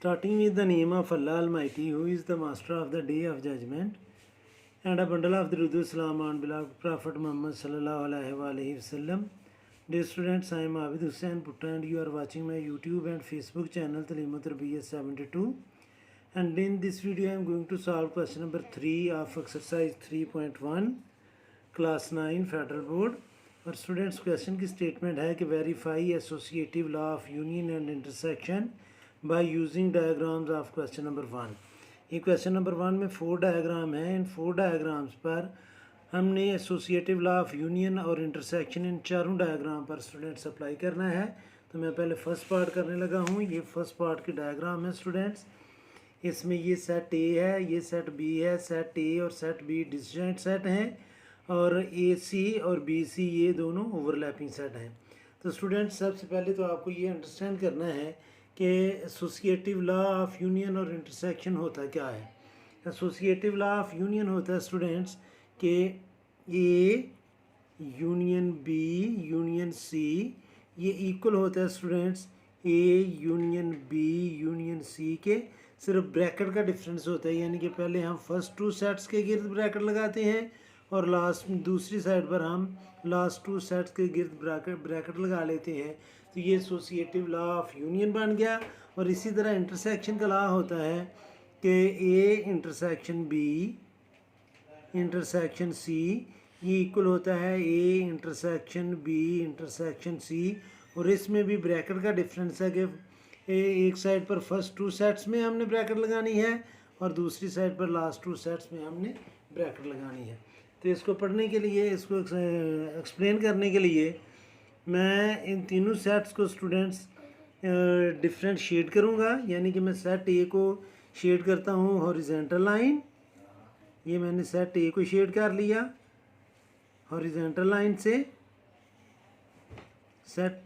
Starting with the name of Allah Almighty, who is the master of the day of judgment, and a bundle of the Rudu Salam on beloved Prophet Muhammad sallallahu alaihi wasallam. Dear students, I am Abid Hussain Putta and you are watching my YouTube and Facebook channel Taleemut Tarbiyat 72. And in this video I am going to solve question number 3 of exercise 3.1 class 9 Federal Board. और students question की statement है कि verify associative law of union and intersection by using diagrams of question number 1. ये question number 1 में 4 diagram हैं. इन 4 diagrams पर हमने associative law of union और इंटरसेक्शन इन चारों डायग्राम पर स्टूडेंट्स अप्लाई करना है. तो मैं पहले फर्स्ट पार्ट करने लगा हूँ. ये फर्स्ट पार्ट की डायग्राम है स्टूडेंट्स. इसमें ये सेट ए है, ये सेट बी है. सेट ए और सेट बी डिस्जॉइंट सेट हैं और ए सी और बी सी ये दोनों ओवरलैपिंग सेट हैं. तो स्टूडेंट्स सबसे पहले तो आपको ये अंडरस्टैंड करना है कि एसोसिएटिव लॉ ऑफ यूनियन और इंटरसेक्शन होता क्या है. एसोसिएटिव लॉ ऑफ यूनियन होता है स्टूडेंट्स कि A union B union C ये इक्वल होता है students A union B union C के. सिर्फ ब्रैकेट का डिफरेंस होता है, यानी कि पहले हम फर्स्ट 2 सेट्स के गिर्द ब्रैकेट लगाते हैं और लास्ट दूसरी साइड पर हम लास्ट 2 सेट्स के गिर्द ब्रैकेट लगा लेते हैं. तो ये एसोसिएटिव लॉ ऑफ यूनियन बन गया. और इसी तरह इंटरसेक्शन का लॉ होता है कि A intersection B intersection C ये इक्वल होता है A intersection B intersection C. और इसमें भी ब्रैकेट का डिफरेंस है कि एक साइड पर फर्स्ट 2 सेट्स में हमने ब्रैकेट लगानी है और दूसरी साइड पर लास्ट 2 सेट्स में हमने ब्रैकेट लगानी है. तो इसको पढ़ने के लिए, इसको एक्सप्लेन करने के लिए मैं इन तीनों सेट्स को स्टूडेंट्स डिफरेंट शेड करूँगा. यानी कि मैं सेट ए को शेड करता हूँ हॉरिजेंटल लाइन. ये मैंने सेट ए को शेड कर लिया हॉरिजेंटल लाइन से. सेट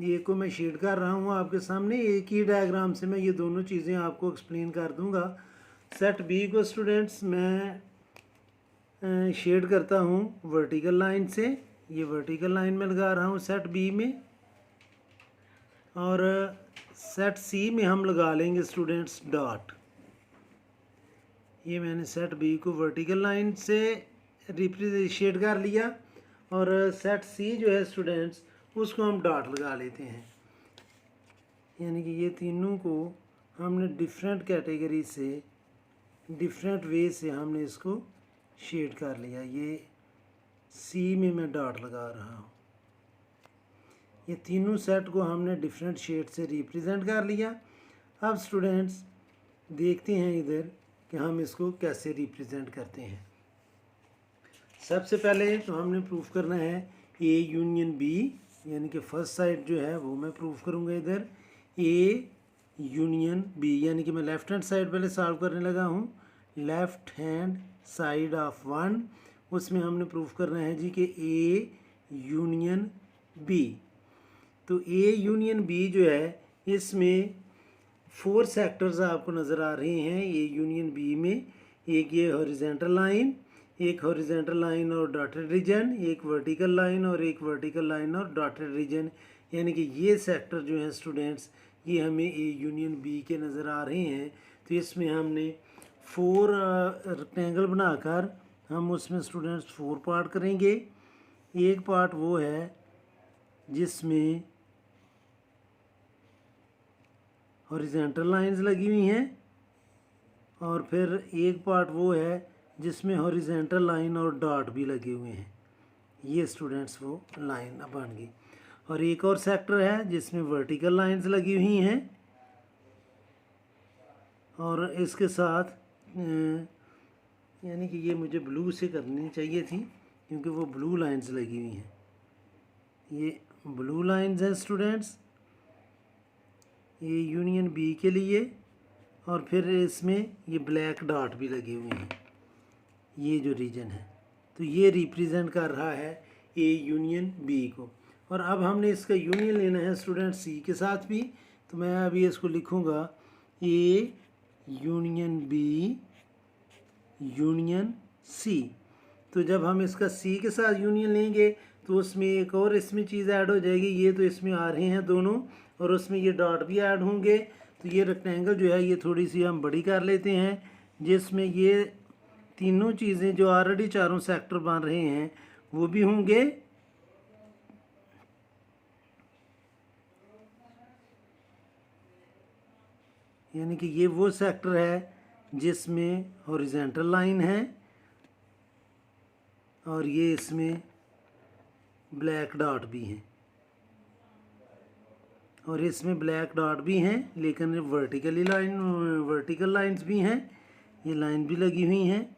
ए को मैं शेड कर रहा हूँ आपके सामने. एक ही डायग्राम से मैं ये दोनों चीज़ें आपको एक्सप्लेन कर दूँगा. सेट बी को स्टूडेंट्स मैं शेड करता हूँ वर्टिकल लाइन से. ये वर्टिकल लाइन में लगा रहा हूँ सेट बी में. और सेट सी में हम लगा लेंगे स्टूडेंट्स डॉट. ये मैंने सेट बी को वर्टिकल लाइन से शेड कर लिया और सेट सी जो है स्टूडेंट्स उसको हम डॉट लगा लेते हैं. यानी कि ये तीनों को हमने डिफरेंट कैटेगरी से डिफरेंट वे से हमने इसको शेड कर लिया. ये सी में मैं डॉट लगा रहा हूँ. ये तीनों सेट को हमने डिफरेंट शेड से रिप्रेजेंट कर लिया. अब स्टूडेंट्स देखते हैं इधर कि हम इसको कैसे रिप्रेजेंट करते हैं. सबसे पहले तो हमने प्रूफ करना है ए यूनियन बी, यानी कि फर्स्ट साइड जो है वो मैं प्रूफ करूँगा इधर ए यूनियन बी. यानी कि मैं लेफ़्ट हैंड साइड पहले सॉल्व करने लगा हूँ. लेफ़्ट हैंड साइड ऑफ 1 उसमें हमने प्रूफ करना है जी कि ए यूनियन बी. तो ए यूनियन बी जो है इसमें 4 सेक्टर्स आपको नज़र आ रहे हैं ए यूनियन बी में. एक ये हॉरिजेंटल लाइन, एक हॉरिजेंटल लाइन और डॉटेड रीजन, एक वर्टिकल लाइन और एक वर्टिकल लाइन और डॉटेड रीजन. यानी कि ये सेक्टर जो है स्टूडेंट्स ये हमें ए यूनियन बी के नज़र आ रहे हैं. तो इसमें हमने 4 रेक्टेंगल बनाकर हम उसमें स्टूडेंट्स 4 पार्ट करेंगे. एक पार्ट वो है जिसमें हॉरिजेंटल लाइंस लगी हुई हैं और फिर एक पार्ट वो है जिसमें हॉरिजेंटल लाइन और डॉट भी लगे हुए हैं. ये स्टूडेंट्स वो लाइन बन गई. और एक और सेक्टर है जिसमें वर्टिकल लाइंस लगी हुई हैं और इसके साथ यानी कि ये मुझे ब्लू से करनी चाहिए थी क्योंकि वो ब्लू लाइंस लगी हुई हैं. ये ब्लू लाइंस हैं स्टूडेंट्स ये यूनियन बी के लिए. और फिर इसमें ये ब्लैक डॉट भी लगे हुए हैं, ये जो रीजन है. तो ये रिप्रेजेंट कर रहा है ए यूनियन बी को. और अब हमने इसका यूनियन लेना है स्टूडेंट सी के साथ भी. तो मैं अभी इसको लिखूँगा A union B union C. तो जब हम इसका सी के साथ यूनियन लेंगे तो उसमें एक और इसमें चीज़ ऐड हो जाएगी. ये तो इसमें आ रहे हैं दोनों और उसमें ये डॉट भी ऐड होंगे. तो ये रेक्टेंगल जो है ये थोड़ी सी हम बड़ी कर लेते हैं, जिसमें ये तीनों चीज़ें जो ऑलरेडी चारों सेक्टर बन रहे हैं वो भी होंगे, यानी कि ये वो सेक्टर है जिसमें हॉरिजेंटल लाइन है और ये इसमें ब्लैक डॉट भी हैं, और इसमें ब्लैक डॉट भी हैं, लेकिन वर्टिकल लाइंस भी हैं, ये लाइन भी लगी हुई हैं,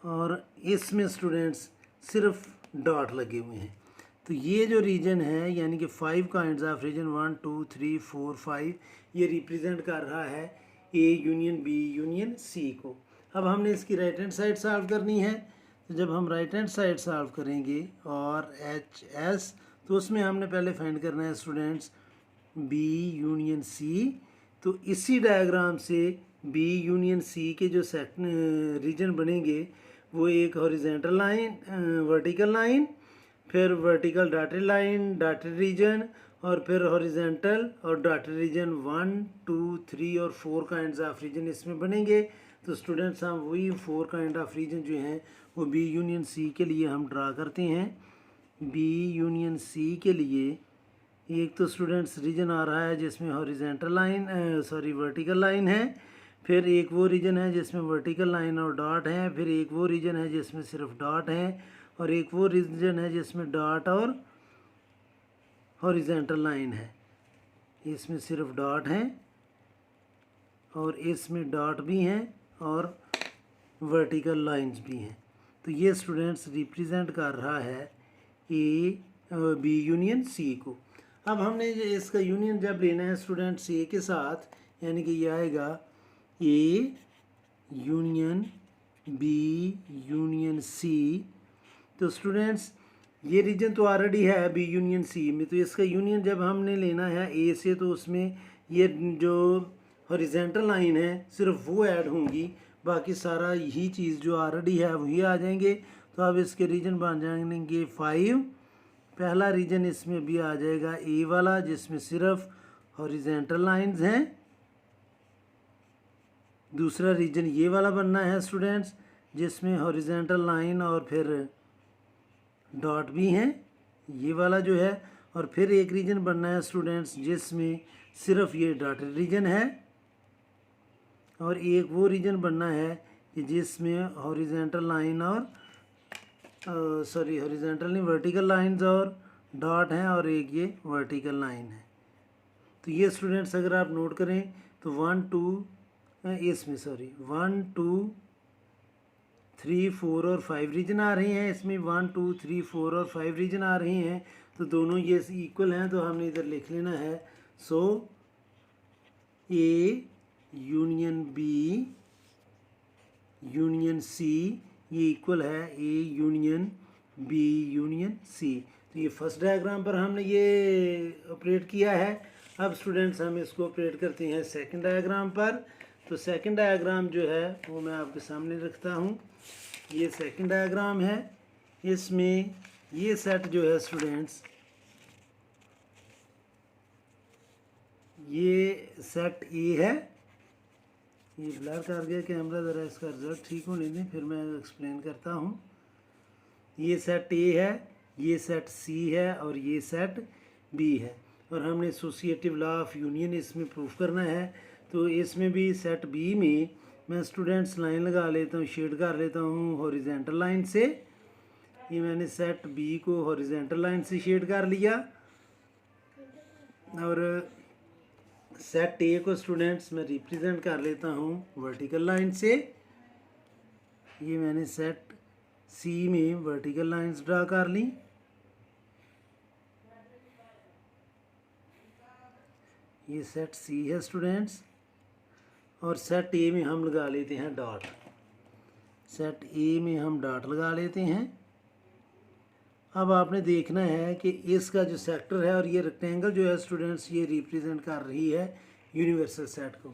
और इसमें स्टूडेंट्स सिर्फ डॉट लगे हुए हैं। तो ये जो रीजन है यानी कि 5 काइंड्स ऑफ रीजन 1 2 3 4 5 ये रिप्रेजेंट कर रहा है A union B union C को। अब हमने इसकी राइट हैंड साइड सॉल्व करनी है। तो जब हम राइट हैंड साइड सॉल्व करेंगे और एच एस, तो उसमें हमने पहले फाइंड करना है स्टूडेंट्स बी यूनियन सी। तो इसी डायग्राम से बी यूनियन सी के जो रीजन बनेंगे वो एक हॉरिजेंटल लाइन, वर्टिकल लाइन, फिर vertical dotted line, dotted region, और फिर हॉरिजेंटल और डॉटेड रीजन 1 2 3 और 4 काइंड्स ऑफ रीजन इसमें बनेंगे। तो स्टूडेंट्स हम वही 4 काइंड ऑफ रीजन जो हैं वो बी यूनियन सी के लिए हम ड्रा करते हैं। बी यूनियन सी के लिए एक तो स्टूडेंट्स रीजन आ रहा है जिसमें हॉरिजेंटल लाइन वर्टिकल लाइन है, फिर एक वो रीजन है जिसमें वर्टिकल लाइन और डॉट है, फिर एक वो रीजन है जिसमें सिर्फ डॉट है, और एक वो रीजन है जिसमें डॉट और हॉरिजेंटल लाइन है। इसमें सिर्फ डॉट है और इसमें डॉट भी हैं और वर्टिकल लाइंस भी हैं। तो ये स्टूडेंट्स रिप्रेजेंट कर रहा है ए बी यूनियन सी को। अब हमने इसका यूनियन जब लेना है स्टूडेंट्स ए के साथ, यानी कि ये आएगा A union B union C. तो स्टूडेंट्स ये रीजन तो ऑलरेडी है बी यूनियन सी में, तो इसका यूनियन जब हमने लेना है ए से, तो उसमें ये जो हॉरिजेंटल लाइन है सिर्फ वो ऐड होंगी, बाकी सारा यही चीज़ जो ऑलरेडी है वही आ जाएंगे। तो अब इसके रीजन बन जाएंगे 5। पहला रीजन इसमें भी आ जाएगा ए वाला जिसमें सिर्फ हॉरिजेंटल लाइंस हैं। दूसरा रीजन ये वाला बनना है स्टूडेंट्स जिसमें हॉरिजेंटल लाइन और फिर डॉट भी हैं, ये वाला जो है। और फिर एक रीजन बनना है स्टूडेंट्स जिसमें सिर्फ ये डॉटेड रीजन है, और एक वो रीजन बनना है कि जिसमें हॉरिजेंटल लाइन और हॉरिजेंटल नहीं वर्टिकल लाइंस और डॉट हैं, और एक ये वर्टिकल लाइन है। तो ये स्टूडेंट्स अगर आप नोट करें तो 1 2 3 4 और 5 रीजन आ रहे हैं इसमें, 1 2 3 4 और 5 रीजन आ रहे हैं। तो दोनों ये इक्वल हैं, तो हमने इधर लिख लेना है so A union B union C ये इक्वल है A union B union C. तो ये फर्स्ट डायग्राम पर हमने ये ऑपरेट किया है। अब स्टूडेंट्स हम इसको ऑपरेट करते हैं सेकंड डायग्राम पर। तो सेकंड डायग्राम जो है वो मैं आपके सामने रखता हूँ। ये सेकंड डायग्राम है, इसमें ये सेट जो है स्टूडेंट्स, ये सेट ए है। ये ब्लर कर गया कैमरा, ज़रा इसका रिजल्ट ठीक होने दें फिर मैं एक्सप्लेन करता हूँ। ये सेट ए है, ये सेट सी है और ये सेट बी है, और हमने एसोसिएटिव लॉ ऑफ यूनियन इसमें प्रूफ करना है। तो इसमें भी सेट बी में मैं स्टूडेंट्स लाइन लगा लेता हूँ, शेड कर लेता हूँ हॉरिजेंटल लाइन से। ये मैंने सेट बी को हॉरिजेंटल लाइन से शेड कर लिया, और सेट ए को स्टूडेंट्स मैं रिप्रेजेंट कर लेता हूँ वर्टिकल लाइन से। ये मैंने सेट सी में वर्टिकल लाइंस ड्रा कर ली। ये सेट सी है स्टूडेंट्स, और सेट ए में हम लगा लेते हैं डॉट। सेट ए में हम डॉट लगा लेते हैं। अब आपने देखना है कि इसका जो सेक्टर है और ये रेक्टेंगल जो है स्टूडेंट्स ये रिप्रेजेंट कर रही है यूनिवर्सल सेट को।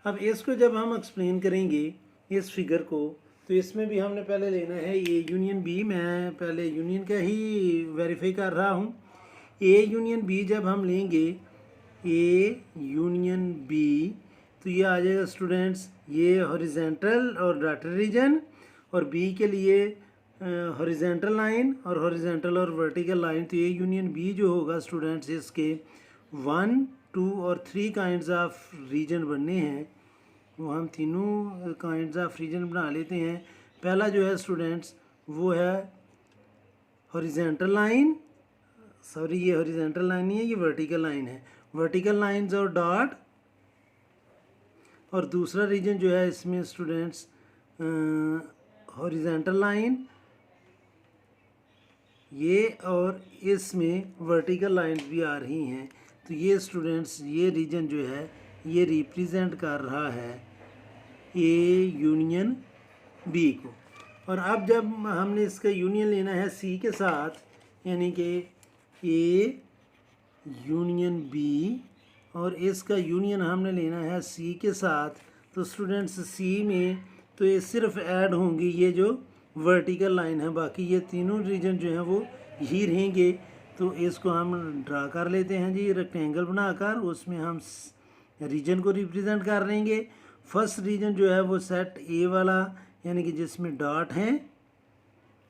अब इसको जब हम एक्सप्लेन करेंगे इस फिगर को, तो इसमें भी हमने पहले लेना है ए यूनियन बी। मैं पहले यूनियन का ही वेरीफाई कर रहा हूँ। ए यूनियन बी जब हम लेंगे ए यूनियन बी तो ये आ जाएगा स्टूडेंट्स ये हॉरिजेंटल और डॉटेड रीजन, और बी के लिए हॉरिजेंटल लाइन और हॉरिजेंटल और वर्टिकल लाइन। तो ए यूनियन बी जो होगा स्टूडेंट्स इसके 1, 2 और 3 काइंड्स ऑफ रीजन बनने हैं। वो हम तीनों काइंड्स ऑफ रीजन बना लेते हैं। पहला जो है स्टूडेंट्स वो है हॉरिजेंटल लाइन, सॉरी ये हॉरिजेंटल लाइन नहीं है, ये वर्टिकल लाइन है, वर्टिकल लाइंस और डॉट। और दूसरा रीजन जो है इसमें स्टूडेंट्स हॉरिजेंटल लाइन ये, और इसमें वर्टिकल लाइंस भी आ रही हैं। तो ये स्टूडेंट्स ये रीजन जो है ये रिप्रेजेंट कर रहा है ए यूनियन बी को। और अब जब हमने इसका यूनियन लेना है सी के साथ, यानी कि ए यूनियन बी और इसका यूनियन हमने लेना है सी के साथ, तो स्टूडेंट्स सी में तो ये सिर्फ ऐड होंगी ये जो वर्टिकल लाइन है, बाकी ये तीनों रीजन जो हैं वो ही रहेंगे। तो इसको हम ड्रा कर लेते हैं जी रेक्टेंगल बनाकर, उसमें हम रीजन को रिप्रेजेंट कर लेंगे। फर्स्ट रीजन जो है वो सेट ए वाला, यानी कि जिसमें डॉट हैं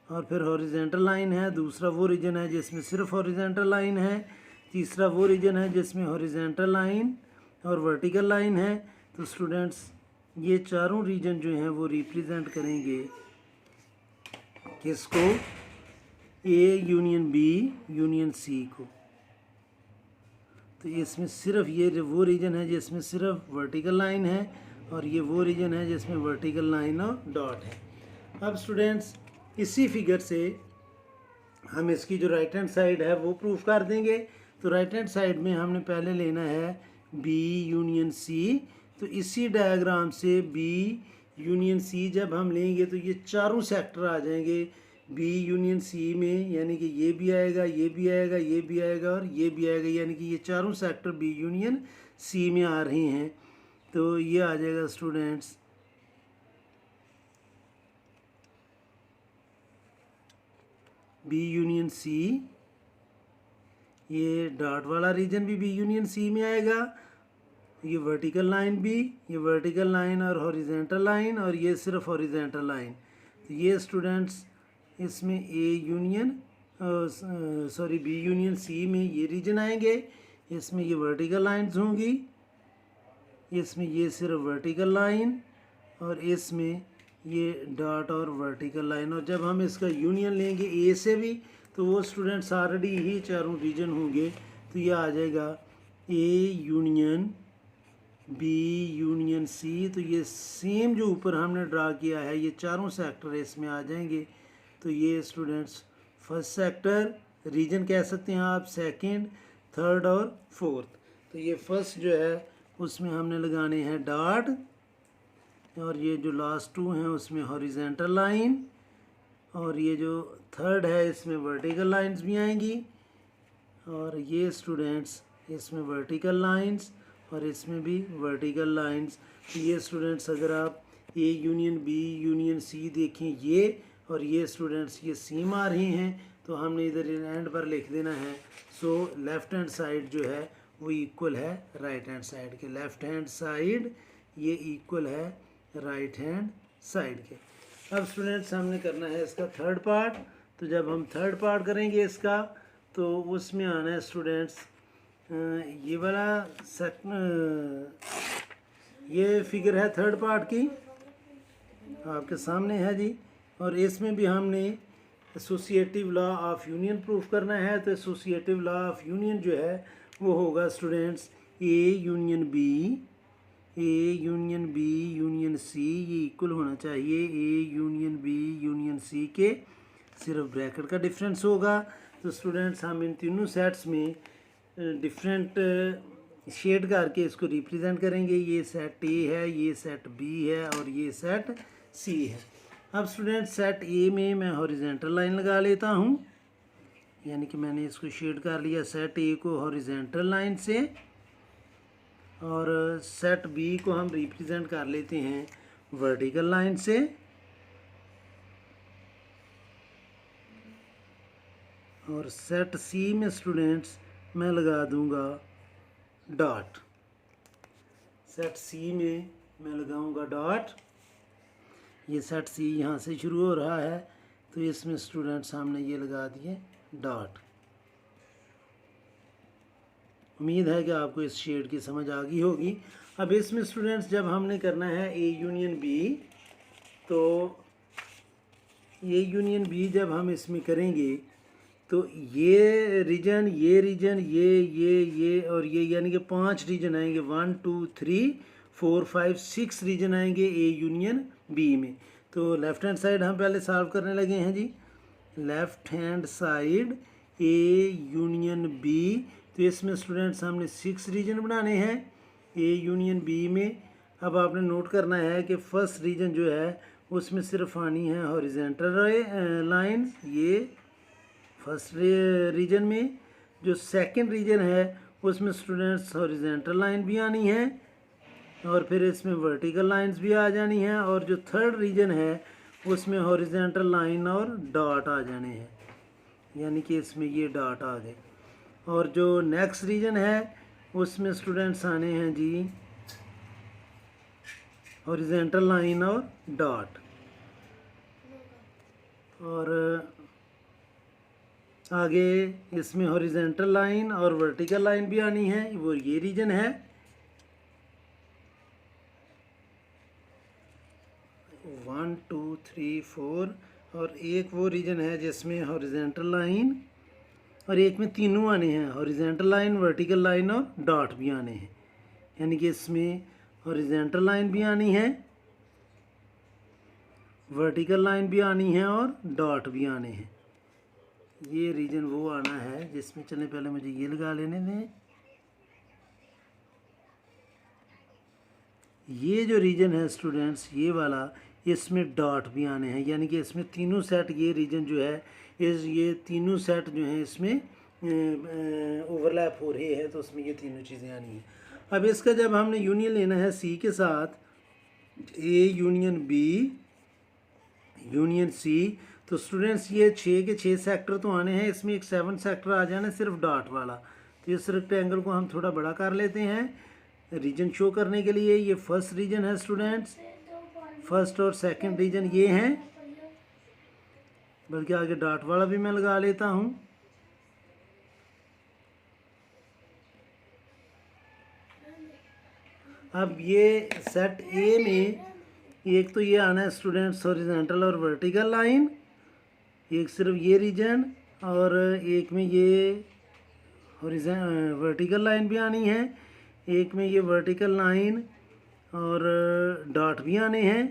और फिर हॉरिजेंटल लाइन है। दूसरा वो रीजन है जिसमें सिर्फ हॉरिजेंटल लाइन है। तीसरा वो रीजन है जिसमें हॉरिजेंटल लाइन और वर्टिकल लाइन है। तो स्टूडेंट्स ये चारों रीजन जो हैं वो रिप्रेजेंट करेंगे किसको, A union B union C को। तो इसमें सिर्फ ये वो रीजन है जिसमें सिर्फ वर्टिकल लाइन है, और ये वो रीजन है जिसमें वर्टिकल लाइन और डॉट है। अब स्टूडेंट्स इसी फिगर से हम इसकी जो राइट हैंड साइड है वो प्रूफ कर देंगे। तो राइट हैंड साइड में हमने पहले लेना है बी यूनियन सी। तो इसी डायग्राम से बी यूनियन सी जब हम लेंगे तो ये चारों सेक्टर आ जाएंगे बी यूनियन सी में, यानी कि ये भी आएगा, ये भी आएगा, ये भी आएगा और ये भी आएगा, यानी कि ये चारों सेक्टर बी यूनियन सी में आ रही हैं। तो ये आ जाएगा स्टूडेंट्स बी यूनियन सी, ये डॉट वाला रीजन भी बी यूनियन सी में आएगा, ये वर्टिकल लाइन भी, ये वर्टिकल लाइन और हॉरिजेंटल लाइन, और ये सिर्फ हॉरिजेंटल लाइन। तो ये स्टूडेंट्स इसमें A union sorry B union C में ये रीजन आएंगे, इसमें ये वर्टिकल लाइंस होंगी, इसमें ये सिर्फ वर्टिकल लाइन और इसमें ये डॉट और वर्टिकल लाइन। और जब हम इसका यूनियन लेंगे ए से भी तो वो स्टूडेंट्स ऑलरेडी ही चारों रीजन होंगे। तो ये आ जाएगा A union B union C. तो ये सेम जो ऊपर हमने ड्रा किया है ये चारों सेक्टर इसमें आ जाएंगे। तो ये स्टूडेंट्स फर्स्ट सेक्टर रीजन कह सकते हैं आप, सेकंड, थर्ड और फोर्थ। तो ये फर्स्ट जो है उसमें हमने लगाने हैं डॉट, और ये जो लास्ट टू हैं उसमें हॉरिजेंटल लाइन, और ये जो थर्ड है इसमें वर्टिकल लाइंस भी आएंगी, और ये स्टूडेंट्स इसमें वर्टिकल लाइंस और इसमें भी वर्टिकल लाइंस। तो ये स्टूडेंट्स अगर आप A union B union C देखें ये, और ये स्टूडेंट्स ये सीम आ रही हैं, तो हमने इधर एंड पर लिख देना है। सो लेफ़्ट हैंड साइड जो है वो इक्वल है राइट हैंड साइड के, लेफ़्ट हैंड साइड ये इक्वल है राइट हैंड साइड के। अब स्टूडेंट्स हमने करना है इसका थर्ड पार्ट। तो जब हम थर्ड पार्ट करेंगे इसका तो उसमें आना है स्टूडेंट्स ये वाला ये फिगर है थर्ड पार्ट की आपके सामने है जी, और इसमें भी हमने associative law of union proof करना है। तो एसोसिएटिव लॉ ऑफ यूनियन जो है वो होगा students A union B, A union B union C ये इक्वल होना चाहिए A union B union C के, सिर्फ ब्रैकेट का डिफरेंस होगा। तो स्टूडेंट्स हम इन तीनों सेट्स में डिफरेंट शेड करके इसको रिप्रेजेंट करेंगे। ये सेट ए है, ये सेट बी है और ये सेट सी है। अब स्टूडेंट सेट ए में मैं हॉरिजेंटल लाइन लगा लेता हूँ, यानी कि मैंने इसको शेड कर लिया सेट ए को हॉरिजेंटल लाइन से, और सेट बी को हम रिप्रेजेंट कर लेते हैं वर्टिकल लाइन से, और सेट सी में स्टूडेंट्स मैं लगा दूंगा डॉट। सेट सी में मैं लगाऊंगा डॉट। ये सेट सी यहाँ से शुरू हो रहा है, तो इसमें स्टूडेंट सामने ये लगा दिए डॉट। उम्मीद है कि आपको इस शेड की समझ आ गई होगी। अब इसमें स्टूडेंट्स जब हमने करना है ए यूनियन बी, तो ए यूनियन बी जब हम इसमें करेंगे तो ये रीजन ये और ये, यानी कि 5 रीजन आएंगे। 1 2 3 4 5 6 रीजन आएंगे ए यूनियन बी में। तो लेफ़्ट हैंड साइड हम पहले सॉल्व करने लगे हैं जी। Left hand side A union B, तो इसमें स्टूडेंट्स हमने 6 रीजन बनाने हैं ए यूनियन बी में। अब आपने नोट करना है कि फर्स्ट रीजन जो है उसमें सिर्फ आनी है हॉरिजेंटल लाइन, ये फर्स्ट रीजन में। जो सेकंड रीजन है उसमें स्टूडेंट्स हॉरिजेंटल लाइन भी आनी है, और फिर इसमें वर्टिकल लाइंस भी आ जानी है। और जो थर्ड रीजन है उसमें हॉरिजेंटल लाइन और डॉट आ जाने हैं, यानी कि इसमें ये डॉट आ गए। और जो नेक्स्ट रीजन है उसमें स्टूडेंट्स आने हैं जी हॉरिजेंटल लाइन और डॉट। और आगे इसमें हॉरिजेंटल लाइन और वर्टिकल लाइन भी आनी है, वो ये रीजन है। 1 2 3 4, और एक वो रीजन है जिसमें हॉरिजेंटल लाइन, और एक में तीनों आने हैं, हॉरिजेंटल लाइन, वर्टिकल लाइन और डॉट भी आने हैं। यानी कि इसमें हॉरिजेंटल लाइन भी आनी है, वर्टिकल लाइन भी आनी है और डॉट भी आने हैं। ये रीजन वो आना है जिसमें, चलें पहले मुझे ये लगा लेने दें। ये जो रीजन है स्टूडेंट्स ये वाला, इसमें डॉट भी आने हैं, यानी कि इसमें तीनों सेट, ये रीजन जो है ये तीनों सेट जो हैं इसमें ओवरलैप हो रहे हैं, तो उसमें ये तीनों चीज़ें आनी हैं। अब इसका जब हमने यूनियन लेना है सी के साथ, A union B union C, तो स्टूडेंट्स ये 6 के 6 सेक्टर तो आने हैं, इसमें एक 7 सेक्टर आ जाना है सिर्फ डॉट वाला। तो इस रेक्टेंगल को हम थोड़ा बड़ा कर लेते हैं रीजन शो करने के लिए। ये फर्स्ट रीजन है स्टूडेंट्स, फर्स्ट और सेकंड रीजन ये हैं, बल्कि आगे डॉट वाला भी मैं लगा लेता हूँ। अब ये सेट ए में एक तो ये आना है स्टूडेंट्स हॉरिजॉन्टल और वर्टिकल लाइन, एक सिर्फ ये रीजन, और एक में ये वर्टिकल लाइन भी आनी है, एक में ये वर्टिकल लाइन और डॉट भी आने हैं।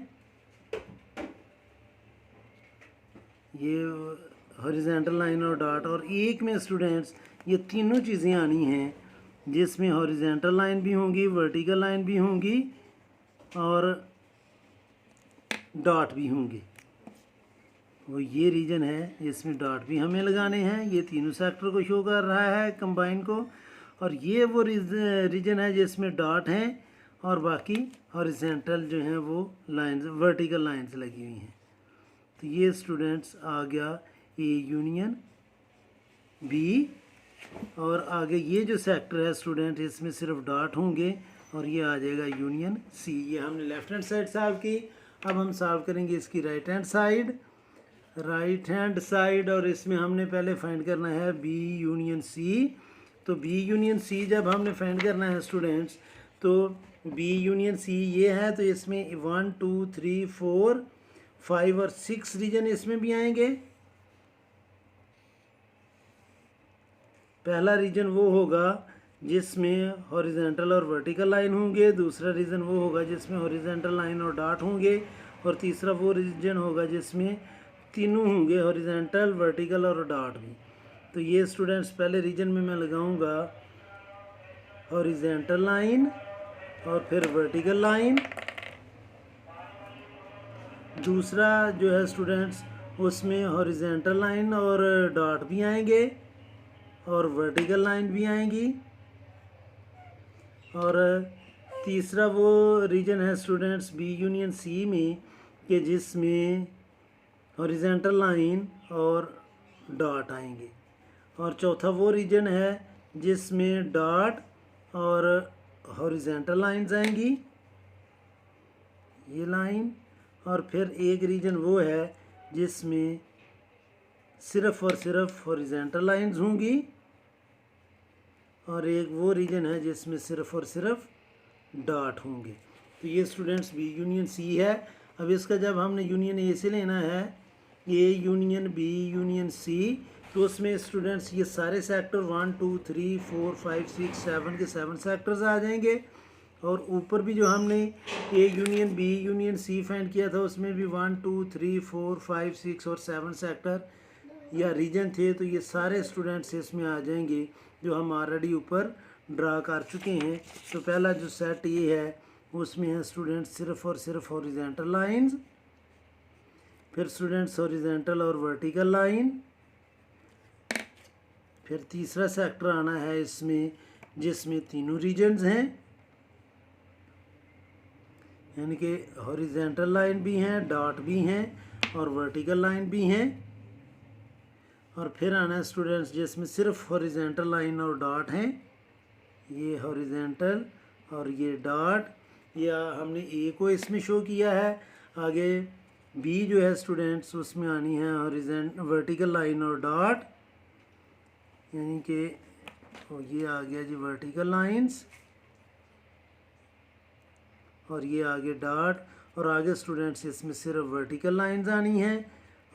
ये हॉरिजॉन्टल लाइन और डॉट, और एक में स्टूडेंट्स ये तीनों चीज़ें आनी हैं, जिसमें हॉरिजॉन्टल लाइन भी होंगी, वर्टिकल लाइन भी होंगी और डॉट भी होंगे। वो ये रीजन है, इसमें डॉट भी हमें लगाने हैं। ये तीनों सेक्टर को शो कर रहा है कंबाइन को। और ये वो रीजन है जिसमें डॉट हैं और बाकी हॉरिजॉन्टल जो हैं वो लाइंस, वर्टिकल लाइंस लगी हुई हैं। तो ये स्टूडेंट्स आ गया ए यूनियन बी। और आगे ये जो सेक्टर है स्टूडेंट, इसमें सिर्फ डॉट होंगे और ये आ जाएगा यूनियन सी। ये हमने लेफ्ट हैंड साइड सॉल्व की। अब हम सॉल्व करेंगे इसकी राइट हैंड साइड, और इसमें हमने पहले फाइंड करना है बी यूनियन सी। तो बी यूनियन सी जब हमने फाइंड करना है स्टूडेंट्स, तो बी यूनियन सी ये है, तो इसमें 1 2 3 4 5 और 6 रीजन इसमें भी आएंगे। पहला रीजन वो होगा जिसमें हॉरिजॉन्टल और वर्टिकल लाइन होंगे, दूसरा रीजन वो होगा जिसमें हॉरिजॉन्टल लाइन और डॉट होंगे, और तीसरा वो रीजन होगा जिसमें तीनों होंगे, हॉरिजॉन्टल, वर्टिकल और डॉट भी। तो ये स्टूडेंट्स पहले रीजन में मैं लगाऊंगा हॉरिजॉन्टल लाइन और फिर वर्टिकल लाइन। दूसरा जो है स्टूडेंट्स उसमें हॉरिजॉन्टल लाइन और डॉट भी आएंगे और वर्टिकल लाइन भी आएंगी। और तीसरा वो रीजन है स्टूडेंट्स बी यूनियन सी में कि जिसमें हॉरिजॉन्टल लाइन और डॉट आएंगे। और चौथा वो रीजन है जिसमें डॉट और हॉरिजेंटल लाइंस आएंगी, ये लाइन, और फिर एक रीजन वो है जिसमें सिर्फ और सिर्फ हॉरिजेंटल लाइंस होंगी, और एक वो रीजन है जिसमें सिर्फ और सिर्फ डॉट होंगे। तो ये स्टूडेंट्स बी यूनियन सी है। अब इसका जब हमने यूनियन ए से लेना है, A union B union C, तो उसमें स्टूडेंट्स ये सारे सेक्टर 1 2 3 4 5 6 7 के 7 सेक्टर्स आ जाएंगे। और ऊपर भी जो हमने A union B union C find किया था उसमें भी 1 2 3 4 5 6 और 7 सेक्टर या रीजन थे। तो ये सारे स्टूडेंट्स इसमें आ जाएंगे जो हम ऑलरेडी ऊपर ड्रा कर चुके हैं। तो पहला जो सेट ये है उसमें है स्टूडेंट्स सिर्फ और सिर्फ हॉरिजेंटल लाइंस, फिर स्टूडेंट्स हॉरिजेंटल और वर्टिकल लाइन, फिर तीसरा सेक्टर आना है इसमें जिसमें तीनों रीजन्स हैं, यानी कि हॉरिजेंटल लाइन भी हैं, डॉट भी हैं और वर्टिकल लाइन भी हैं। और फिर आना है स्टूडेंट्स जिसमें सिर्फ हॉरिजेंटल लाइन और डॉट हैं, ये हॉरिजेंटल और ये डॉट, या हमने ए को इसमें शो किया है। आगे बी जो है स्टूडेंट्स उसमें आनी है वर्टिकल लाइन और डॉट, यानी कि ये आ गया जी वर्टिकल लाइंस, और ये आगे डॉट, और आगे स्टूडेंट्स इसमें सिर्फ वर्टिकल लाइंस आनी है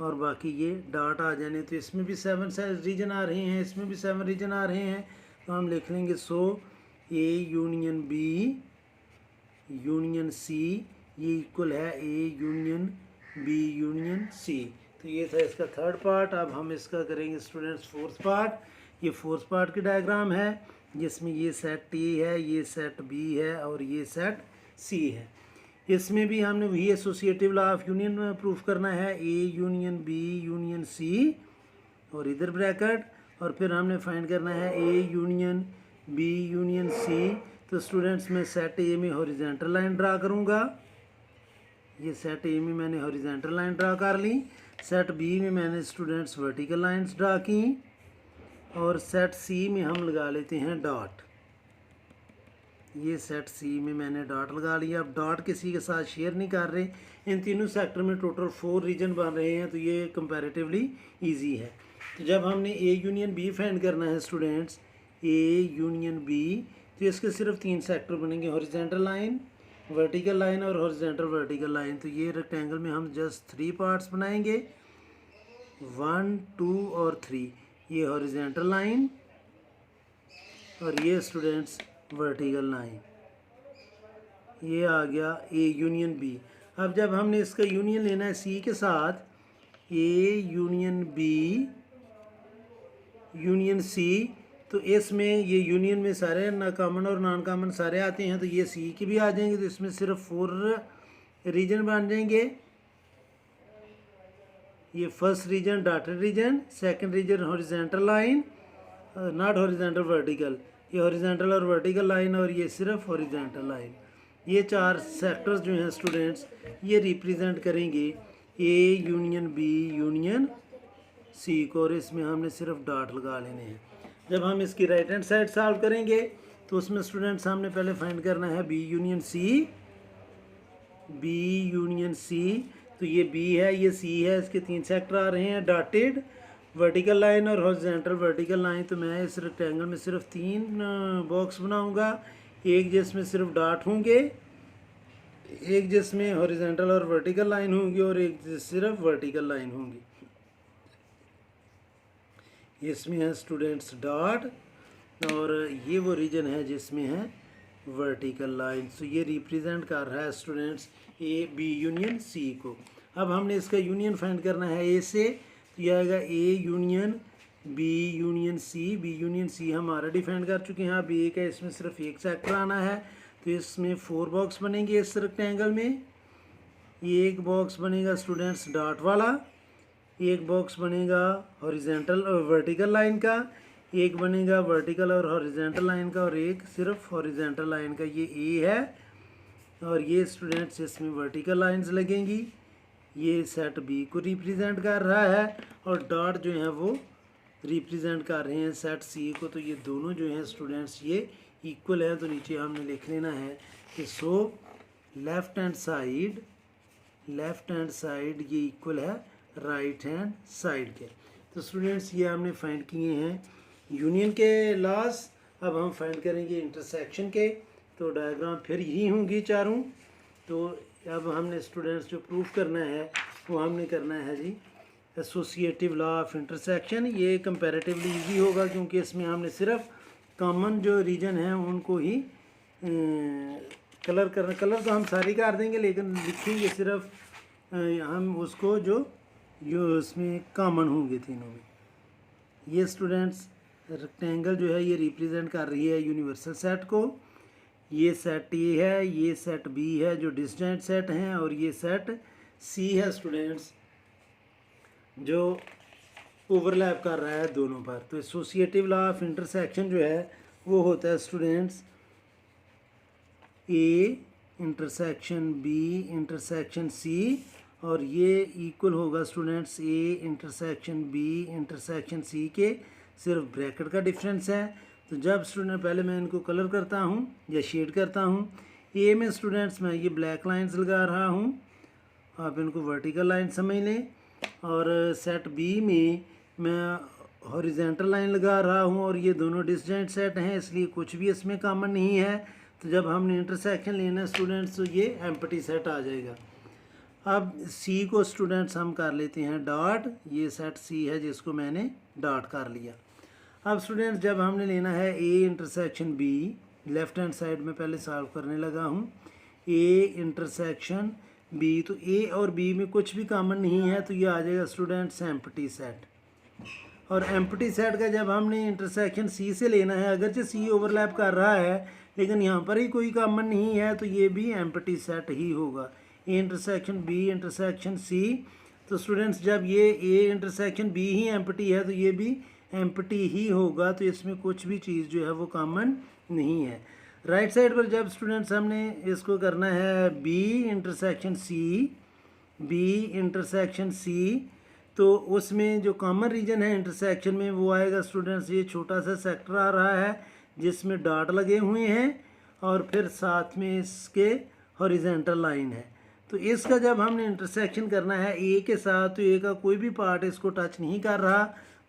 और बाकी ये डॉट आ जाने। तो इसमें भी 7 रीजन आ रहे हैं, इसमें भी 7 रीजन आ रहे हैं। तो हम लिख लेंगे so A union B union C ये इक्वल है A union B union C. तो ये था इसका थर्ड पार्ट। अब हम इसका करेंगे स्टूडेंट्स फोर्थ पार्ट। ये फोर्थ पार्ट की डायग्राम है जिसमें ये सेट ए है, ये सेट बी है और ये सेट सी है। इसमें भी हमने वही एसोसिएटिव लॉ ऑफ यूनियन में प्रूफ करना है, A union B union C और इधर ब्रैकेट, और फिर हमने फाइंड करना है A union B union C. तो स्टूडेंट्स मैं सेट ए में हॉरिजेंटल लाइन ड्रा करूँगा, ये सेट ए में मैंने हॉरिजेंटल लाइन ड्रा कर ली, सेट बी में मैंने स्टूडेंट्स वर्टिकल लाइंस ड्रा की, और सेट सी में हम लगा लेते हैं डॉट। ये सेट सी में मैंने डॉट लगा लिया। अब डॉट किसी के साथ शेयर नहीं कर रहे, इन तीनों सेक्टर में टोटल 4 रीजन बन रहे हैं, तो ये कंपैरेटिवली इजी है। तो जब हमने ए यूनियन बी फाइंड करना है स्टूडेंट्स, ए यूनियन बी, तो इसके सिर्फ 3 सेक्टर बनेंगे, हॉरिजेंटल लाइन, वर्टिकल लाइन और हॉरिजेंटल वर्टिकल लाइन। तो ये रेक्टेंगल में हम जस्ट 3 पार्ट्स बनाएंगे, 1 2 और 3। ये हॉरिजेंटल लाइन और ये स्टूडेंट्स वर्टिकल लाइन, ये आ गया ए यूनियन बी। अब जब हमने इसका यूनियन लेना है सी के साथ, A union B union C, तो इसमें ये यूनियन में सारे ना कॉमन और नॉन कॉमन सारे आते हैं, तो ये सी के भी आ जाएंगे। तो इसमें सिर्फ 4 रीजन बन जाएंगे। ये first region dotted region, second region horizontal line not horizontal vertical, ये हॉरिजेंटल और वर्टिकल लाइन, और ये सिर्फ हॉरिजेंटल लाइन। ये 4 सेक्टर्स जो हैं स्टूडेंट्स ये रिप्रेजेंट करेंगे A union B union C को, और इसमें हमने सिर्फ डॉट लगा लेने हैं। जब हम इसकी राइट हैंड साइड सॉल्व करेंगे तो उसमें स्टूडेंट्स हमने पहले फाइंड करना है B union C, B union C. तो ये बी है, ये सी है, इसके 3 सेक्टर आ रहे हैं, डॉटेड, वर्टिकल लाइन और हॉरिजेंटल वर्टिकल लाइन। तो मैं इस रेक्टेंगल में सिर्फ 3 बॉक्स बनाऊंगा, एक जिसमें सिर्फ डॉट होंगे, एक जिसमें हॉरिजेंटल और वर्टिकल लाइन होंगी, और एक सिर्फ वर्टिकल लाइन होंगी। इसमें है स्टूडेंट्स डॉट, और ये वो रीजन है जिसमें है वर्टिकल लाइन। तो ये रिप्रेजेंट कर रहा है students A B union C को। अब हमने इसका यूनियन फाइंड करना है ए से, तो यह आएगा A union B union C. B union C हम ऑलरेडी फाइंड कर चुके हैं। अब ए का इसमें सिर्फ एक सेक्टर आना है, तो इसमें 4 बॉक्स बनेंगे इस रेक्टेंगल में। एक बॉक्स बनेगा स्टूडेंट्स डॉट वाला, एक बॉक्स बनेगा हॉरिजेंटल और वर्टिकल लाइन का, एक बनेगा वर्टिकल और हॉरिजेंटल लाइन का, और एक सिर्फ हॉरिजेंटल लाइन का। ये ए है, और ये स्टूडेंट्स इसमें वर्टिकल लाइंस लगेंगी। ये सेट बी को रिप्रेजेंट कर रहा है, और डॉट जो है वो रिप्रेजेंट कर रहे हैं सेट सी को, तो ये दोनों जो हैं स्टूडेंट्स ये इक्वल है। तो नीचे हमने लिख लेना है कि सो लेफ़्ट हैंड साइड ये इक्वल है राइट हैंड साइड के। तो स्टूडेंट्स ये हमने फाइंड किए हैं यूनियन के लॉस। अब हम फाइंड करेंगे इंटरसेक्शन के। तो डायग्राम फिर यही होंगी चारों। तो अब हमने स्टूडेंट्स जो प्रूफ करना है वो हमने करना है जी एसोसिएटिव लॉ ऑफ इंटरसेक्शन। ये कंपैरेटिवली इजी होगा क्योंकि इसमें हमने सिर्फ कॉमन जो रीजन हैं उनको ही कलर तो हम सारी कर देंगे, लेकिन लिखेंगे सिर्फ हम उसको जो उसमें कॉमन होंगे तीनों में। ये स्टूडेंट्स रेक्टेंगल जो है ये रिप्रेजेंट कर रही है यूनिवर्सल सेट को। ये सेट ए है, ये सेट बी है जो डिस्टेंट सेट हैं, और ये सेट सी है स्टूडेंट्स जो ओवरलैप कर रहा है दोनों पर। तो एसोसिएटिव लॉ ऑफ इंटरसेक्शन जो है वो होता है students A intersection B intersection C, और ये इक्वल होगा students A intersection B intersection C के, सिर्फ ब्रैकेट का डिफरेंस है। तो जब स्टूडेंट पहले मैं इनको कलर करता हूँ या शेड करता हूँ, ए में स्टूडेंट्स मैं ये ब्लैक लाइंस लगा रहा हूँ, आप इनको वर्टिकल लाइन समझ लें, और सेट बी में मैं हॉरिजेंटल लाइन लगा रहा हूँ, और ये दोनों डिस्टेंट सेट हैं इसलिए कुछ भी इसमें कॉमन नहीं है। तो जब हमने इंटरसेक्शन लेना है स्टूडेंट्स तो ये एम्प्टी सेट आ जाएगा। अब सी को स्टूडेंट्स हम कर लेते हैं डॉट, ये सेट सी है जिसको मैंने डॉट कर लिया। अब स्टूडेंट्स जब हमने लेना है A intersection B, left hand side में पहले सॉल्व करने लगा हूँ, ए इंटरसेक्शन बी, तो ए और बी में कुछ भी कॉमन नहीं है तो ये आ जाएगा स्टूडेंट्स एम्प्टी सेट। और एम्प्टी सेट का जब हमने इंटरसेक्शन सी से लेना है, अगरचे सी ओवरलैप कर रहा है लेकिन यहाँ पर ही कोई कॉमन नहीं है तो ये भी एम्प्टी सेट ही होगा। A intersection B intersection C, तो स्टूडेंट्स जब ये ए इंटरसेक्शन बी ही एम्प्टी है तो ये भी एम्प्टी ही होगा। तो इसमें कुछ भी चीज़ जो है वो कॉमन नहीं है। राइट साइड पर जब स्टूडेंट्स हमने इसको करना है बी इंटरसेक्शन सी, तो उसमें जो कॉमन रीजन है इंटरसेक्शन में वो आएगा स्टूडेंट्स ये छोटा सा सेक्टर आ रहा है जिसमें डॉट लगे हुए हैं और फिर साथ में इसके हॉरिजेंटल लाइन है। तो इसका जब हमने इंटरसेक्शन करना है ए के साथ तो ए का कोई भी पार्ट इसको टच नहीं कर रहा,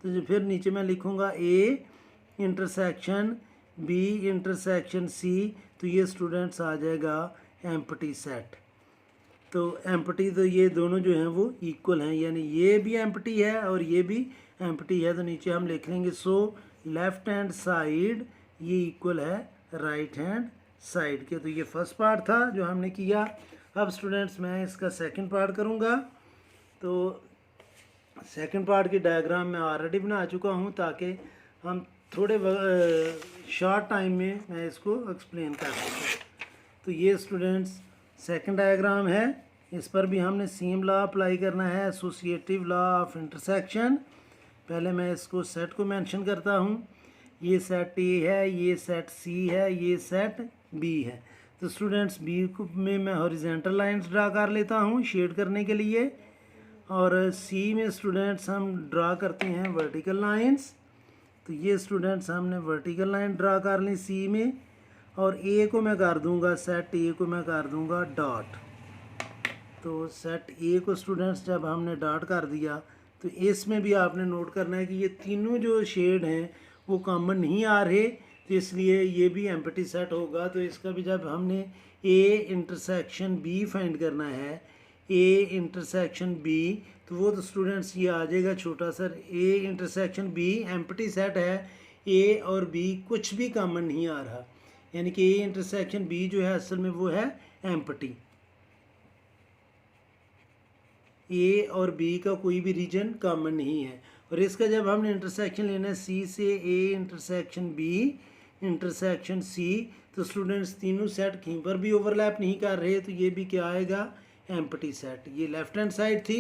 तो जो फिर नीचे मैं लिखूँगा A intersection B intersection C, तो ये स्टूडेंट्स आ जाएगा एम्प्टी सेट। तो एम्प्टी तो ये दोनों जो हैं वो इक्वल हैं, यानी ये भी एम्प्टी है और ये भी एम्प्टी है। तो नीचे हम लिख लेंगे सो लेफ़्ट हैंड साइड ये इक्वल है राइट हैंड साइड के। तो ये फर्स्ट पार्ट था जो हमने किया। अब स्टूडेंट्स मैं इसका सेकंड पार्ट करूँगा। तो सेकंड पार्ट की डायग्राम मैं ऑलरेडी बना चुका हूँ ताकि हम थोड़े शॉर्ट टाइम में मैं इसको एक्सप्लेन कर सकूँ। तो ये स्टूडेंट्स सेकंड डायग्राम है, इस पर भी हमने सेम लॉ अप्लाई करना है, एसोसिएटिव लॉ ऑफ इंटरसेक्शन। पहले मैं इसको सेट को मेंशन करता हूँ, ये सेट ए है, ये सेट सी है, ये सेट बी है। तो स्टूडेंट्स बी में मैं हॉरिजेंटल लाइंस ड्रा कर लेता हूँ शेड करने के लिए, और सी में स्टूडेंट्स हम ड्रा करते हैं वर्टिकल लाइंस। तो ये स्टूडेंट्स हमने वर्टिकल लाइन ड्रा कर ली सी में, और ए को मैं कर दूंगा सेट ए को मैं कर दूंगा डॉट। तो सेट ए को स्टूडेंट्स जब हमने डॉट कर दिया तो इसमें भी आपने नोट करना है कि ये तीनों जो शेड हैं वो कॉमन नहीं आ रहे, तो इसलिए ये भी एम्प्टी सेट होगा। तो इसका भी जब हमने ए इंटरसेक्शन बी फाइंड करना है, ए इंटरसेक्शन बी, तो वो तो स्टूडेंट्स ये आ जाएगा छोटा सर ए इंटरसेक्शन बी एम्प्टी सेट है, ए और बी कुछ भी कॉमन नहीं आ रहा, यानी कि ए इंटरसेक्शन बी जो है असल में वो है एम्प्टी। ए और बी का कोई भी रीजन कॉमन नहीं है। और इसका जब हमने इंटरसेक्शन लेना है सी से A intersection B intersection C, तो स्टूडेंट्स तीनों सेट कहीं पर भी ओवरलैप नहीं कर रहे, तो ये भी क्या आएगा एम्प्टी सेट। ये लेफ्ट हैंड साइड थी।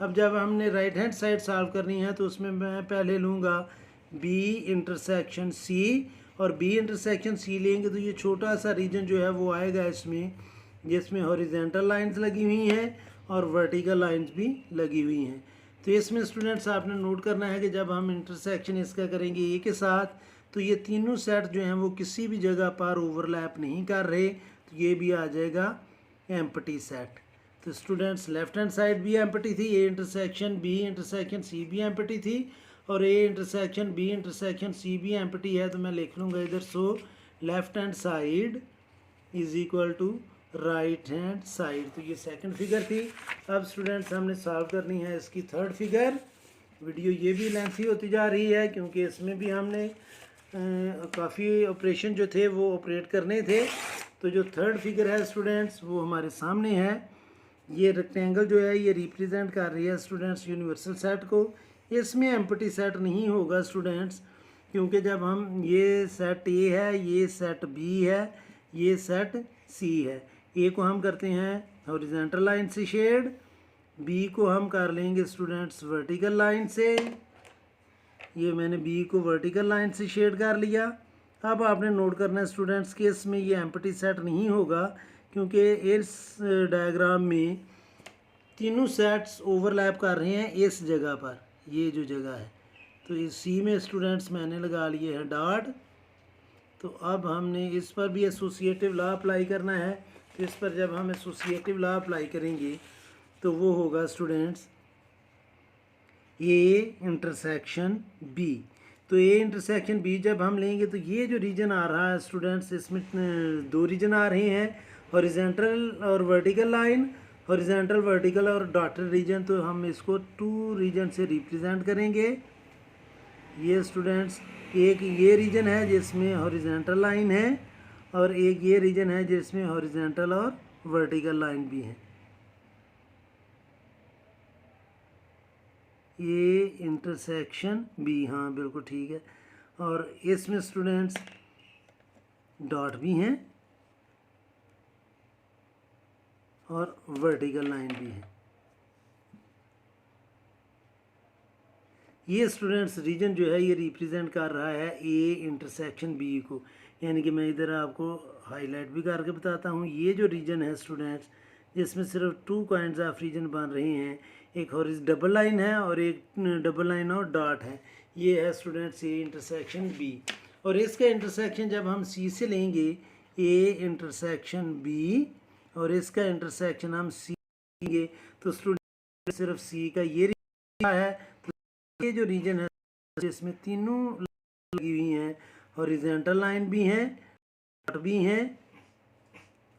अब जब हमने राइट हैंड साइड सॉल्व करनी है तो उसमें मैं पहले लूँगा बी इंटरसेक्शन सी, और बी इंटरसेक्शन सी लेंगे तो ये छोटा सा रीजन जो है वो आएगा इसमें जिसमें हॉरिजेंटल लाइंस लगी हुई हैं और वर्टिकल लाइंस भी लगी हुई हैं। तो इसमें स्टूडेंट्स आपने नोट करना है कि जब हम इंटरसेक्शन इसका करेंगे ए के साथ, तो ये तीनों सेट जो हैं वो किसी भी जगह पर ओवरलैप नहीं कर रहे, तो ये भी आ जाएगा एम्प्टी सेट। तो स्टूडेंट्स लेफ्ट हैंड साइड भी एम्प्टी थी, A intersection B intersection C भी एम्प्टी थी, और A intersection B intersection C भी एम्प्टी है। तो मैं लिख लूँगा इधर, so left hand side is equal to right hand side. तो ये सेकंड फिगर थी। अब स्टूडेंट्स हमने सॉल्व करनी है इसकी थर्ड फिगर। वीडियो ये भी लेंथी होती जा रही है क्योंकि इसमें भी हमने काफ़ी ऑपरेशन जो थे वो ऑपरेट करने थे। तो जो थर्ड फिगर है स्टूडेंट्स वो हमारे सामने है। ये रेक्टेंगल जो है ये रिप्रेजेंट कर रही है स्टूडेंट्स यूनिवर्सल सेट को। इसमें एम्प्टी सेट नहीं होगा स्टूडेंट्स, क्योंकि जब हम ये सेट ए है, ये सेट बी है, ये सेट सी है। ए को हम करते हैं हॉरिजॉन्टल लाइन से शेड, बी को हम कर लेंगे स्टूडेंट्स वर्टिकल लाइन से। ये मैंने बी को वर्टिकल लाइन से शेड कर लिया। अब आपने नोट करना है स्टूडेंट्स कि इसमें ये एम्प्टी सेट नहीं होगा, क्योंकि इस डायग्राम में तीनों सेट्स ओवरलैप कर रहे हैं इस जगह पर, ये जो जगह है। तो इस सी में स्टूडेंट्स मैंने लगा लिए हैं डॉट। तो अब हमने इस पर भी एसोसिएटिव लॉ अप्लाई करना है। तो इस पर जब हम एसोसिएटिव लॉ अप्लाई करेंगे तो वो होगा स्टूडेंट्स ए इंटरसेक्शन बी। तो ए इंटरसेक्शन बी जब हम लेंगे तो ये जो रीजन आ रहा है स्टूडेंट्स, इसमें दो रीजन आ रहे हैं, हॉरिजॉन्टल और वर्टिकल लाइन, हॉरिजॉन्टल वर्टिकल और डॉटेड रीजन। तो हम इसको टू रीजन से रिप्रेजेंट करेंगे। ये स्टूडेंट्स एक ये रीजन है जिसमें हॉरिजॉन्टल लाइन है, और एक ये रीजन है जिसमें हॉरिजॉन्टल और वर्टिकल लाइन भी है। ये इंटरसेक्शन बी, हाँ बिल्कुल ठीक है। और इसमें स्टूडेंट्स डॉट भी हैं और वर्टिकल लाइन भी है। ये स्टूडेंट्स रीजन जो है ये रिप्रेजेंट कर रहा है ए इंटरसेक्शन बी को, यानी कि मैं इधर आपको हाईलाइट भी करके बताता हूँ। ये जो रीजन है स्टूडेंट्स जिसमें सिर्फ टू काइंड्स ऑफ रीजन बन रहे हैं, एक हॉरिजॉन्टल डबल लाइन है और एक डबल लाइन और डॉट है। ये है स्टूडेंट्स ए इंटरसेक्शन बी, और इसका इंटरसेक्शन जब हम सी से लेंगे ए इंटरसेक्शन बी, और इसका इंटरसेक्शन हम सी लेंगे, तो स्टूडेंट सिर्फ सी का ये रीजन है। तो ये जो रीजन है जिसमें तीनों लगी हुई हैं, हॉरिजॉन्टल लाइन भी हैं, डॉट भी हैं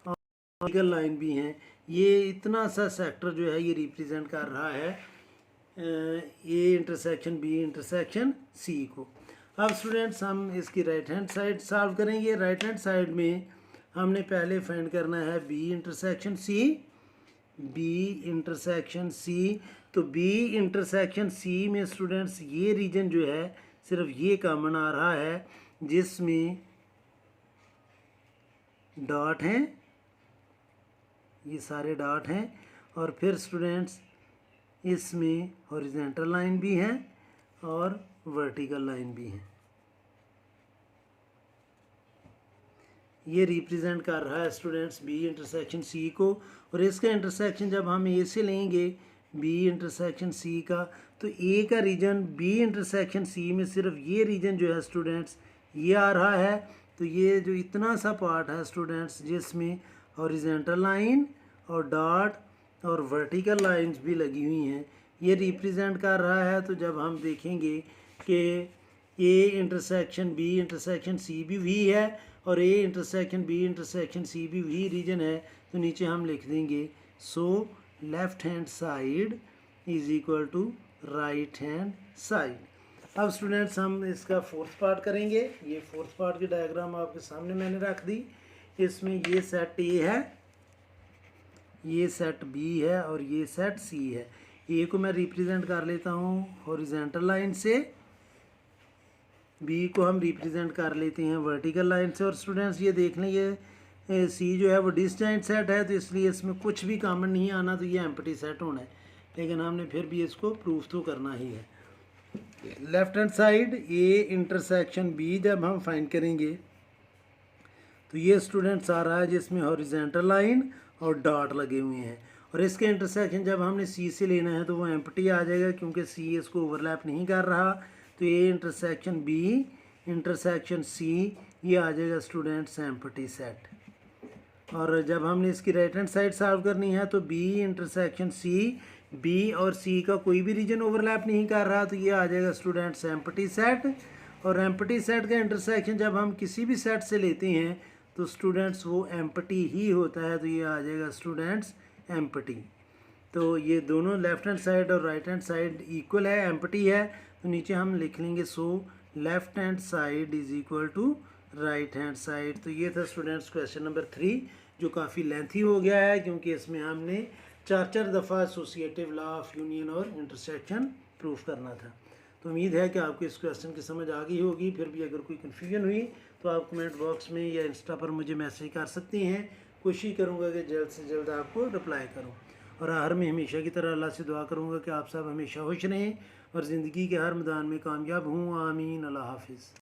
और वर्टिकल लाइन भी हैं, ये इतना सा सेक्टर जो है ये रिप्रेजेंट कर रहा है A intersection B intersection C को। अब स्टूडेंट्स हम इसकी राइट हैंड साइड सॉल्व करेंगे। राइट हैंड साइड में हमने पहले फाइंड करना है B intersection C, B intersection C. तो बी इंटरसेक्शन सी में स्टूडेंट्स ये रीजन जो है सिर्फ ये कॉमन आ रहा है जिसमें डॉट हैं, ये सारे डॉट हैं, और फिर स्टूडेंट्स इसमें हॉरिजॉन्टल लाइन भी है और वर्टिकल लाइन भी है। ये रिप्रेजेंट कर रहा है स्टूडेंट्स बी इंटरसेक्शन सी को, और इसका इंटरसेक्शन जब हम ए से लेंगे बी इंटरसेक्शन सी का, तो ए का रीजन बी इंटरसेक्शन सी में सिर्फ ये रीजन जो है स्टूडेंट्स ये आ रहा है। तो ये जो इतना सा पार्ट है स्टूडेंट्स जिसमें हॉरिजॉन्टल लाइन और डॉट और वर्टिकल लाइंस भी लगी हुई हैं, ये रिप्रेजेंट कर रहा है। तो जब हम देखेंगे कि A intersection B intersection C भी वही है और A intersection B intersection C भी वही रीजन है, तो नीचे हम लिख देंगे so left hand side is equal to right hand side. अब स्टूडेंट्स हम इसका फोर्थ पार्ट करेंगे। ये फोर्थ पार्ट की डायग्राम आपके सामने मैंने रख दी। इसमें ये सेट ए है, ये सेट बी है और ये सेट सी है। ए को मैं रिप्रेजेंट कर लेता हूँ हॉरिजॉन्टल लाइन से, बी को हम रिप्रेजेंट कर लेते हैं वर्टिकल लाइन से। और स्टूडेंट्स ये देख लें ये सी जो है वो डिसजॉइंट सेट है, तो इसलिए इसमें कुछ भी कॉमन नहीं आना, तो ये एम्प्टी सेट होना है। लेकिन हमने फिर भी इसको प्रूफ तो करना ही है। Left hand side A intersection B जब हम फाइंड करेंगे तो ये स्टूडेंट्स आ रहा है जिसमें हॉरिजॉन्टल लाइन और डॉट लगे हुए हैं, और इसके इंटरसेक्शन जब हमने सी से लेना है तो वो एम्प्टी आ जाएगा, क्योंकि सी इसको ओवरलैप नहीं कर रहा। तो ये इंटरसेक्शन बी इंटरसेक्शन सी ये आ जाएगा स्टूडेंट्स एम्प्टी सेट। और जब हमने इसकी राइट हैंड साइड सॉल्व करनी है तो बी इंटरसेक्शन सी, बी और सी का कोई भी रीजन ओवरलैप नहीं कर रहा, तो ये आ जाएगा स्टूडेंट्स एम्प्टी सेट। और एम्प्टी सेट का इंटरसेक्शन जब हम किसी भी सेट से लेते हैं तो स्टूडेंट्स वो एम्प्टी ही होता है, तो ये आ जाएगा स्टूडेंट्स एम्प्टी। तो ये दोनों लेफ्ट हैंड साइड और राइट हैंड साइड इक्वल है, एम्प्टी है, तो नीचे हम लिख लेंगे so left hand side is equal to right hand side. तो ये था स्टूडेंट्स क्वेश्चन नंबर 3, जो काफ़ी लेंथी हो गया है क्योंकि इसमें हमने 4 दफ़ा एसोसिएटिव लॉ ऑफ यूनियन और इंटरसेक्शन प्रूफ करना था। तो उम्मीद है कि आपको इस क्वेश्चन की समझ आ गई होगी। फिर भी अगर कोई कन्फ्यूजन हुई तो आप कमेंट बॉक्स में या इंस्टा पर मुझे मैसेज कर सकते हैं। कोशिश करूँगा कि जल्द से जल्द आपको रिप्लाई करूँ। और हर में हमेशा की तरह अल्लाह से दुआ करूँगा कि आप सब हमेशा खुश रहें और ज़िंदगी के हर मैदान में कामयाब हों। आमीन। अल्लाह हाफिज़।